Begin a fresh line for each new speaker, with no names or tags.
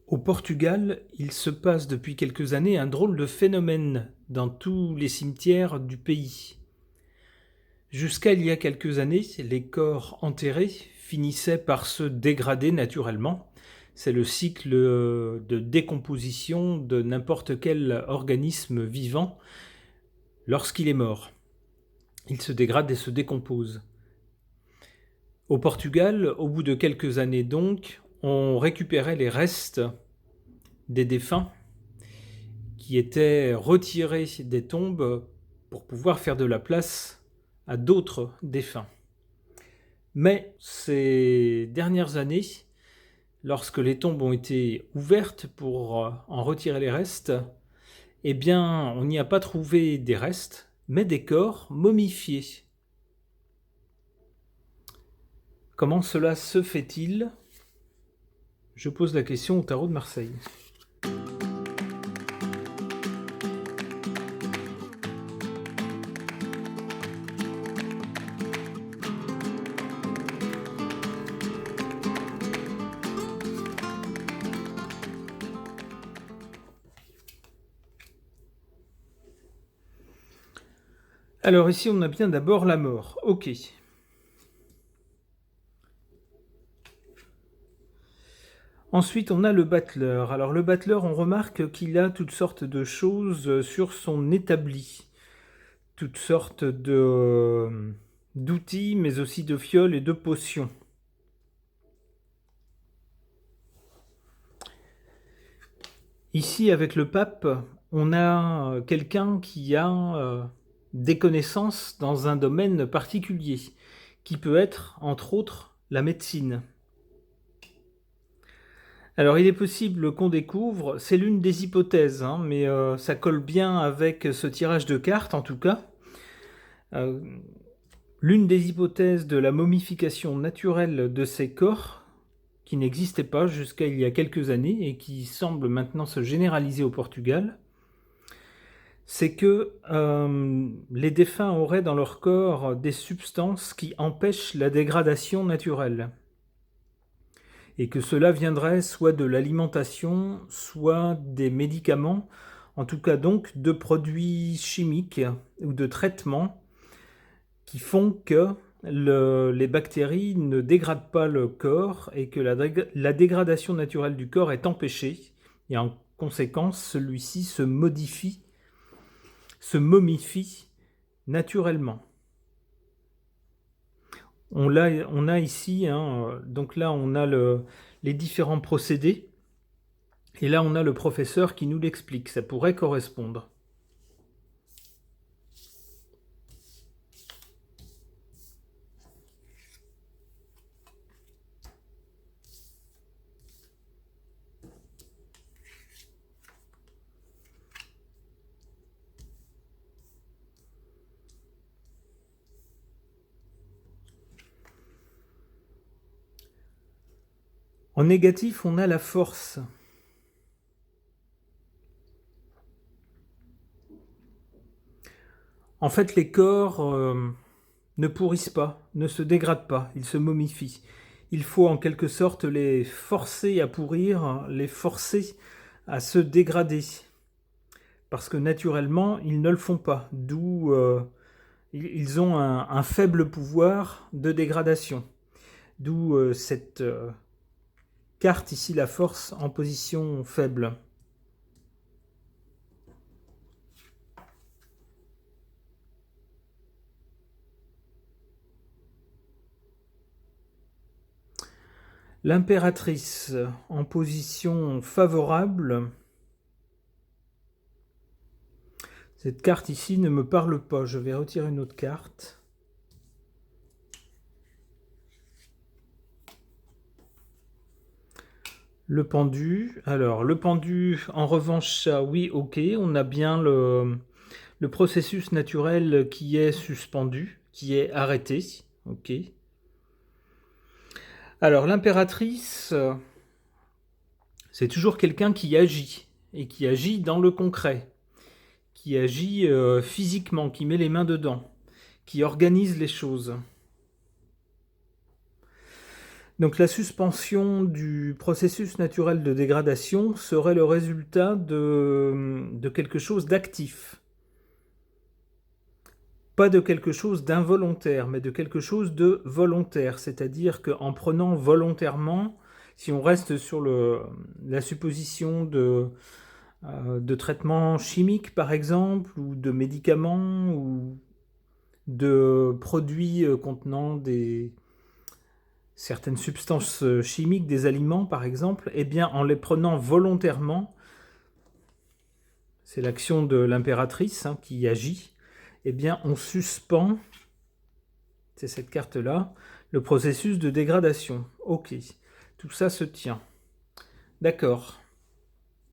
Au Portugal, il se passe depuis quelques années un drôle de phénomène dans tous les cimetières du pays. Jusqu'à il y a quelques années, les corps enterrés finissaient par se dégrader naturellement. C'est le cycle de décomposition de n'importe quel organisme vivant lorsqu'il est mort. Il se dégrade et se décompose. Au Portugal, au bout de quelques années donc, on récupérait les restes des défunts qui étaient retirés des tombes pour pouvoir faire de la place à d'autres défunts. Mais ces dernières années, lorsque les tombes ont été ouvertes pour en retirer les restes, eh bien, on n'y a pas trouvé des restes, mais des corps momifiés. Comment cela se fait-il? Je pose la question au tarot de Marseille. Alors ici, on a bien d'abord la mort. Ok. Ensuite, on a le battleur. Alors le battleur, on remarque qu'il a toutes sortes de choses sur son établi. Toutes sortes d'outils, mais aussi de fioles et de potions. Ici, avec le pape, on a quelqu'un qui a des connaissances dans un domaine particulier, qui peut être, entre autres, la médecine. Alors, il est possible qu'on découvre, c'est l'une des hypothèses, mais ça colle bien avec ce tirage de cartes, en tout cas. L'une des hypothèses de la momification naturelle de ces corps, qui n'existait pas jusqu'à il y a quelques années et qui semble maintenant se généraliser au Portugal, c'est que les défunts auraient dans leur corps des substances qui empêchent la dégradation naturelle. Et que cela viendrait soit de l'alimentation, soit des médicaments, en tout cas donc de produits chimiques ou de traitements qui font que les bactéries ne dégradent pas le corps et que la dégradation naturelle du corps est empêchée. Et en conséquence, celui-ci se modifie, se momifie naturellement. On a ici, donc là on a les différents procédés, et là on a le professeur qui nous l'explique, ça pourrait correspondre. En négatif, on a la force. En fait, les corps ne pourrissent pas, ne se dégradent pas, ils se momifient. Il faut en quelque sorte les forcer à pourrir, les forcer à se dégrader. Parce que naturellement, ils ne le font pas. D'où ils ont un faible pouvoir de dégradation. D'où cette carte ici, la force en position faible. L'impératrice en position favorable. Cette carte ici ne me parle pas. Je vais retirer une autre carte. Le pendu. Alors, le pendu, en revanche, ça, oui, ok. On a bien le processus naturel qui est suspendu, qui est arrêté. Ok. Alors, l'impératrice, c'est toujours quelqu'un qui agit, et qui agit dans le concret, qui agit physiquement, qui met les mains dedans, qui organise les choses. Donc la suspension du processus naturel de dégradation serait le résultat de quelque chose d'actif. Pas de quelque chose d'involontaire, mais de quelque chose de volontaire. C'est-à-dire qu'en prenant volontairement, si on reste sur la supposition de traitements chimiques par exemple, ou de médicaments, ou de produits contenant certaines substances chimiques, des aliments par exemple, eh bien en les prenant volontairement, c'est l'action de l'impératrice qui agit, eh bien on suspend, c'est cette carte-là, le processus de dégradation. Ok, tout ça se tient. D'accord.